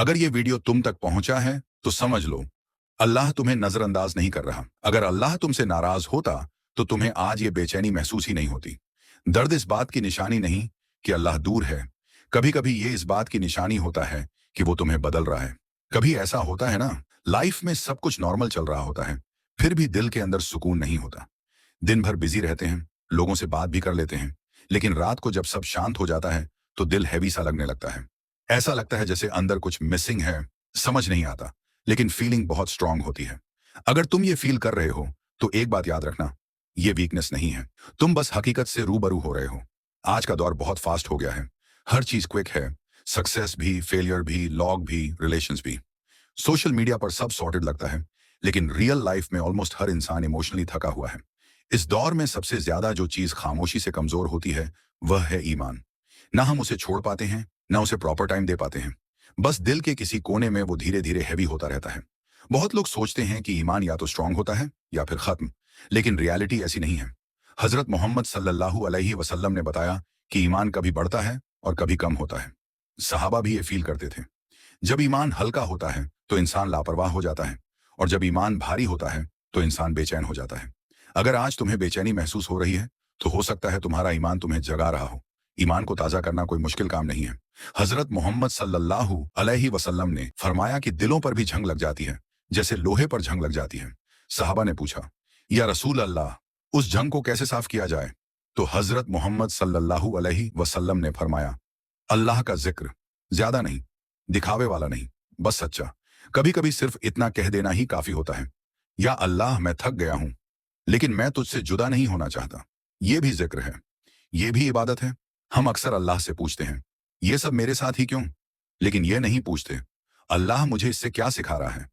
अगर ये वीडियो तुम तक पहुंचा है तो समझ लो, अल्लाह तुम्हें नजरअंदाज नहीं कर रहा। अगर अल्लाह तुमसे नाराज होता तो तुम्हें आज ये बेचैनी महसूस ही नहीं होती। दर्द इस बात की निशानी नहीं कि अल्लाह दूर है, कभी कभी ये इस बात की निशानी होता है कि वो तुम्हें बदल रहा है। कभी ऐसा होता है ना, लाइफ में सब कुछ नॉर्मल चल रहा होता है, फिर भी दिल के अंदर सुकून नहीं होता। दिन भर बिजी रहते हैं, लोगों से बात भी कर लेते हैं, लेकिन रात को जब सब शांत हो जाता है तो दिल हैवी सा लगने लगता है। ऐसा लगता है जैसे अंदर कुछ मिसिंग है, समझ नहीं आता, लेकिन फीलिंग बहुत स्ट्रांग होती है। अगर तुम ये फील कर रहे हो तो एक बात याद रखना, ये वीकनेस नहीं है, तुम बस हकीकत से रूबरू हो रहे हो। आज का दौर बहुत फास्ट हो गया है, हर चीज क्विक है, सक्सेस भी, फेलियर भी, लॉग भी, रिलेशंस भी। सोशल मीडिया पर सब सॉर्टेड लगता है, लेकिन रियल लाइफ में ऑलमोस्ट हर इंसान इमोशनली थका हुआ है। इस दौर में सबसे ज्यादा जो चीज खामोशी से कमजोर होती है वह है ईमान। ना हम उसे छोड़ पाते हैं, ना उसे प्रॉपर टाइम दे पाते हैं, बस दिल के किसी कोने में वो धीरे धीरे हैवी होता रहता है। बहुत लोग सोचते हैं कि ईमान या तो स्ट्रांग होता है या फिर खत्म, लेकिन रियलिटी ऐसी नहीं है। हजरत मोहम्मद सल्लल्लाहु अलैहि वसल्लम ने बताया कि ईमान कभी बढ़ता है और कभी कम होता है। सहाबा भी ये फील करते थे। जब ईमान हल्का होता है तो इंसान लापरवाह हो जाता है, और जब ईमान भारी होता है तो इंसान बेचैन हो जाता है। अगर आज तुम्हें बेचैनी महसूस हो रही है तो हो सकता है तुम्हारा ईमान तुम्हें जगा रहा हो। ईमान को ताजा करना कोई मुश्किल काम नहीं है। हजरत मोहम्मद सल्लल्लाहु अलैहि वसल्लम ने फरमाया कि दिलों पर भी जंग लग जाती है, जैसे लोहे पर जंग लग जाती है। सहाबा ने पूछा, या रसूल अल्लाह, उस जंग को कैसे साफ किया जाए? तो हजरत मोहम्मद सल्लल्लाहु अलैहि वसल्लम ने फरमाया, अल्लाह का जिक्र, ज्यादा नहीं, दिखावे वाला नहीं, बस सच्चा। कभी कभी सिर्फ इतना कह देना ही काफी होता है, या अल्लाह मैं थक गया हूं, लेकिन मैं तुझसे जुदा नहीं होना चाहता। ये भी जिक्र है, ये भी इबादत है। हम अक्सर अल्लाह से पूछते हैं, ये सब मेरे साथ ही क्यों? लेकिन ये नहीं पूछते, अल्लाह मुझे इससे क्या सिखा रहा है?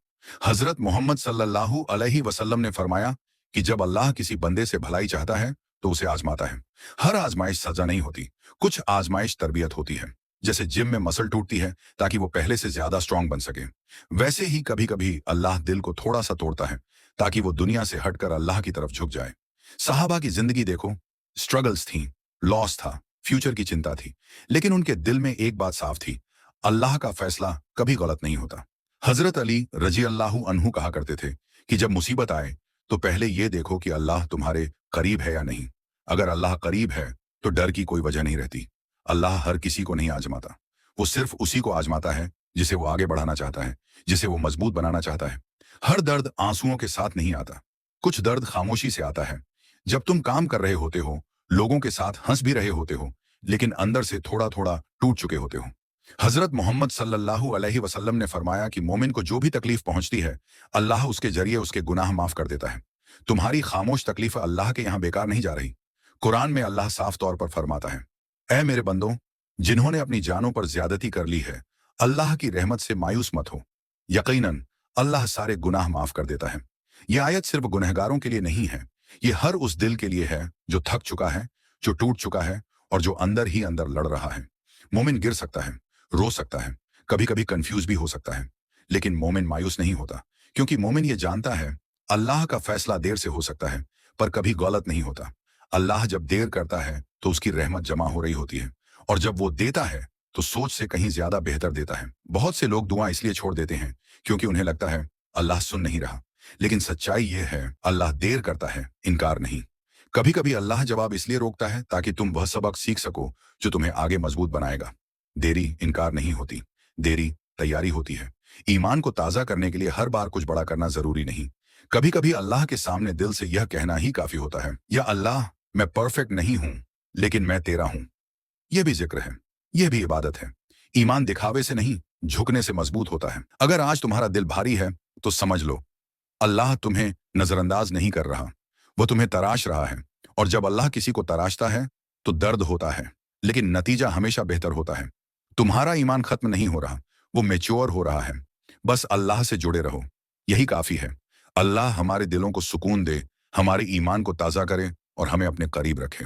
हजरत मोहम्मद सल्लल्लाहु अलैहि वसल्लम ने फरमाया कि जब अल्लाह किसी बंदे से भलाई चाहता है तो उसे आजमाता है। हर आजमाइश सजा नहीं होती, कुछ आजमाइश तरबियत होती है। जैसे जिम में मसल टूटती है ताकि वो पहले से ज्यादा स्ट्रांग बन सके, वैसे ही कभी कभी अल्लाह दिल को थोड़ा सा तोड़ता है ताकि वो दुनिया से हटकर अल्लाह की तरफ झुक जाए। सहाबा की जिंदगी देखो, स्ट्रगल्स थी, लॉस था, फ्यूचर की चिंता थी, लेकिन उनके दिल में एक बात साफ थी, अल्लाह का फैसला कभी गलत नहीं होता। हजरत अली रजी अल्लाहु अन्हु कहा करते थे कि जब मुसीबत आए तो पहले ये देखो कि अल्लाह तुम्हारे करीब है या नहीं। अगर अल्लाह करीब है तो डर की कोई वजह नहीं रहती। अल्लाह हर किसी को नहीं आजमाता, वो सिर्फ उसी को आजमाता है जिसे वो आगे बढ़ाना चाहता है, जिसे वो मजबूत बनाना चाहता है। हर दर्द आंसुओं के साथ नहीं आता, कुछ दर्द खामोशी से आता है। जब तुम काम कर रहे होते हो, लोगों के साथ हंस भी रहे होते हो, लेकिन अंदर से थोड़ा थोड़ा टूट चुके होते हो। हजरत मोहम्मद सल्लल्लाहु अलैहि वसल्लम ने फरमाया कि मोमिन को जो भी तकलीफ पहुंचती है, अल्लाह उसके जरिए उसके गुनाह माफ कर देता है। तुम्हारी खामोश तकलीफ अल्लाह के यहाँ बेकार नहीं जा रही। कुरान में अल्लाह साफ तौर पर फरमाता है, ऐ मेरे बंदों, जिन्होंने अपनी जानों पर ज्यादती कर ली है, अल्लाह की रहमत से मायूस मत हो, यकीनन अल्लाह सारे गुनाह माफ कर देता है। यह आयत सिर्फ गुनहगारों के लिए नहीं है, ये हर उस दिल के लिए है जो थक चुका है, जो टूट चुका है, और जो अंदर ही अंदर लड़ रहा है। मोमिन गिर सकता है, रो सकता है, कभी कभी कंफ्यूज भी हो सकता है, लेकिन मोमिन मायूस नहीं होता, क्योंकि मोमिन ये जानता है अल्लाह का फैसला देर से हो सकता है पर कभी गलत नहीं होता। अल्लाह जब देर करता है तो उसकी रहमत जमा हो रही होती है, और जब वो देता है तो सोच से कहीं ज्यादा बेहतर देता है। बहुत से लोग दुआ इसलिए छोड़ देते हैं क्योंकि उन्हें लगता है अल्लाह सुन नहीं रहा, लेकिन सच्चाई ये है अल्लाह देर करता है, इनकार नहीं। कभी कभी अल्लाह जवाब इसलिए रोकता है ताकि तुम वह सबक सीख सको जो तुम्हें आगे मजबूत बनाएगा। देरी इनकार नहीं होती, देरी तैयारी होती है। ईमान को ताजा करने के लिए हर बार कुछ बड़ा करना जरूरी नहीं। कभी कभी अल्लाह के सामने दिल से यह कहना ही काफी होता है, या अल्लाह मैं परफेक्ट नहीं हूं, लेकिन मैं तेरा हूं। यह भी जिक्र है, यह भी इबादत है। ईमान दिखावे से नहीं, झुकने से मजबूत होता है। अगर आज तुम्हारा दिल भारी है तो समझ लो, अल्लाह तुम्हें नजरअंदाज नहीं कर रहा, वो तुम्हें तराश रहा है। और जब अल्लाह किसी को तराशता है तो दर्द होता है, लेकिन नतीजा हमेशा बेहतर होता है। तुम्हारा ईमान खत्म नहीं हो रहा, वो मैच्योर हो रहा है। बस अल्लाह से जुड़े रहो, यही काफी है। अल्लाह हमारे दिलों को सुकून दे, हमारे ईमान को ताजा करे और हमें अपने करीब रखे।